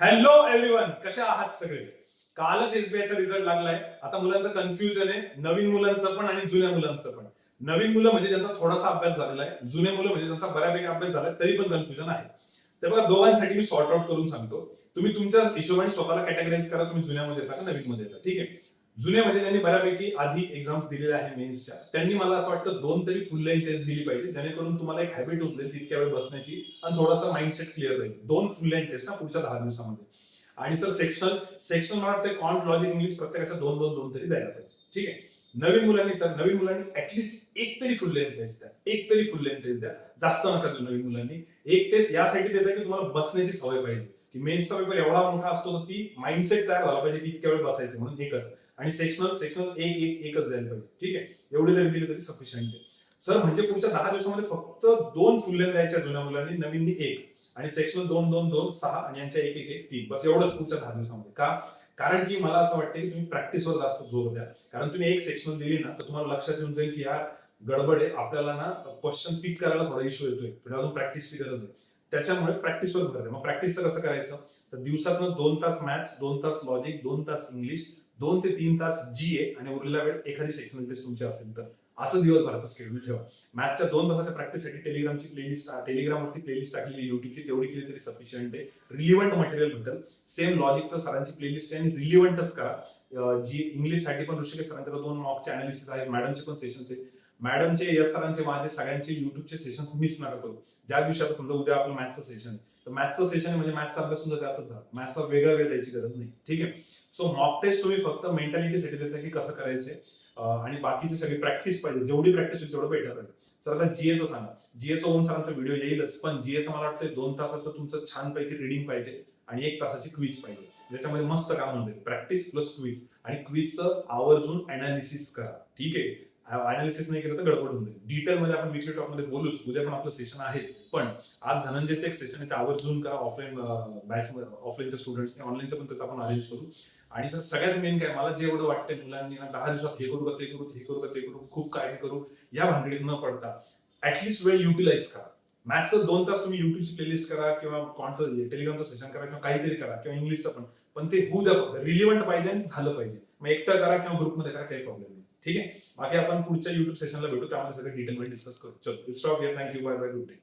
Hello everyone, कशा आहात सगळे? कालच एसबीआयचा रिझल्ट लागलाय. आता मुलांचं कन्फ्युजन आहे, नवीन मुलांचं पण आणि जुन्या मुलांचं पण. नवीन मुलं म्हणजे ज्यांचा थोडासा अभ्यास झालेला आहे, जुने मुलं म्हणजे ज्यांचा बऱ्यापैकी अभ्यास झालाय तरी पण कन्फ्युजन आहे. तर बघा, दोघांसाठी मी सॉर्ट आउट करून सांगतो. तुम्ही तुमच्या हिशोबाने स्वतःला कॅटेगराईज करा, तुम्ही जुन्यामध्ये येता का नवीन मध्ये येता. ठीक आहे. जुने म्हणजे ज्यांनी बऱ्यापैकी आधी एक्झाम्स दिलेल्या आहे मेन्सच्या, त्यांनी मला असं वाटतं 2 तरी फुल लेंथ टेस्ट दिली पाहिजे, जेणेकरून तुम्हाला एक हॅबिट होऊन जाईल तितक्या वेळ बसण्याची आणि थोडासा माइंडसेट क्लिअर राहील. 2 फुल लेंथ टेस्ट ना पुढच्या 10 दिवसामध्ये. आणि सर सेक्शनल सेक्शनल मला वाटतं कॉन्ट लॉजिक इंग्लिश प्रत्येकाच्या 2 तरी द्यायला पाहिजे. ठीक आहे. नवीन मुलांनी ऍटलीस्ट एक तरी फुल लेंथ टेस्ट द्या, एक तरी फुल लेंथ टेस्ट द्या. जास्त नका देऊ नवीन मुलांनी. एक टेस्ट यासाठी देता की तुम्हाला बसण्याची सवय पाहिजे, की मेन्सचा पेपर एवढा मोठा असतो तर ती माइंडसेट तयार झाला पाहिजे की इतक्या वेळ बसायचं, म्हणून एकच. आणि सेक्शनल एकच द्यायला पाहिजे. ठीक आहे. एवढी जरी दिली तरी सफिशियंट आहे. सर म्हणजे पुढच्या 10 दिवसामध्ये फक्त 2 फुल लेंथ द्यायच्या जुन्या मुलांनी, नवीननी एक. आणि सेक्शनल 2 6 आणि यांच्या 1 3. बस एवढंच पुढच्या 10 दिवसामध्ये. का? कारण की मला असं वाटतं की तुम्ही प्रॅक्टिसवर जास्त जोर द्या. कारण तुम्ही एक सेक्शनल दिली ना तर तुम्हाला लक्षात येऊन जाईल की यार गडबड आहे, आपल्याला ना क्वेश्चन पिक करायला थोडा इश्यू येतोय, थोड्या अजून प्रॅक्टिसची गरज आहे. त्याच्यामुळे प्रॅक्टिसवर भर द्या. मग प्रॅक्टिसचं कसं करायचं? तर दिवसातनं 2 तास मॅथ्स, 2 तास लॉजिक, 2 तास इंग्लिश, 2 ते 3 तास जीए आणि उरलेला वेळ एखादी सेक्शनल टेस्ट तुमची असेल तर. असं दिवसभराचं शेड्यूल ठेवा. मॅथ्सच्या 2 तासाच्या प्रॅक्टिससाठी टेलिग्रामवरती प्लेलिस्ट टाकलेली युट्यूबची, तेवढी केली तरी सफिशियंट आहे. रिलिव्हंट मटेरियल भेटेल. सेम लॉजिकचं सरांची प्लेलिस्ट आहे आणि रिलिव्हंटच करा. जी इंग्लिशसाठी पण ऋषिकेश सरांचे 2 मॉकचे अनालिसिस आहेत, मॅडमचे पण सेशन्स आहेत. मॅडमचे, यश सरांचे, माझे सगळ्यांचे युट्यूबचे सेशन मिस नका करू. ज्या दिवशी आता समजा उद्या आपलं मॅथ्सचं सेशन आहे, तर मॅथ्सचं सेशन म्हणजे मॅथ्सचा अभ्यास तुमचा त्यातच झाला. मॅथ्सला वेगळा वेळ द्यायची गरज नाही. ठीक आहे. सो मॉक टेस्ट तुम्ही फक्त मेंटॅलिटीसाठी देता की कसं करायचंय, आणि बाकीची सगळी प्रॅक्टिस पाहिजे. जेवढी प्रॅक्टिस होईल तेवढं बेटर राहील. सर आता जीएचं सांगा. जीएचं ओम सरांचा व्हिडिओ येईलच, पण जीएचं मला वाटतं 2 तासाचं तुमचं छानपैकी रिडिंग पाहिजे आणि 1 तासाची क्विज पाहिजे, ज्याच्यामध्ये मस्त काम होऊन जाईल. Practice plus quiz. आणि क्विजचं आवर्जून अनालिसिस करा. ठीक आहे. अनालिसिस नाही केलं तर गडबड होऊन जाईल. डिटेलमध्ये आपण वीकली टॉक मध्ये बोलूच, उद्या पण आपलं सेशन आहेच. पण आज धनंजयचं एक सेशन आहे, ते आवर्जून करा. ऑफलाईन बॅच, ऑफलाईनच्या स्टुडंट्सने, ऑनलाईनचं पण त्याचं आपण अरेंज करू. आणि सर सगळ्यात मेन काय, मला जे एवढं वाटतंय मुलांनी ना 10 दिवसात हे करू का ते करू, हे करू का ते करू, खूप काय काय करू, या भानगडीत न पडता ऍटलीस्ट वेळ युटिलाइज करा. मॅथ्सचं 2 तास तुम्ही युट्यूबची प्लेलिस्ट करा किंवा कॉन्टचं टेलिग्रामचं सेशन करा किंवा काहीतरी करा, किंवा इंग्लिशचं पण ते होऊ द्या. फक्त रिलिव्हंट पाहिजे आणि झालं पाहिजे. मग एकटं करा किंवा ग्रुपमध्ये करा, काही प्रॉब्लेम नाही. ठीक आहे. बाकी आपण पुढच्या युट्यूब सेशनला भेटू, त्यामध्ये सगळं डिटेलमध्ये डिस्कस करू. चलो, stop here. Thank you. Bye bye. Good day.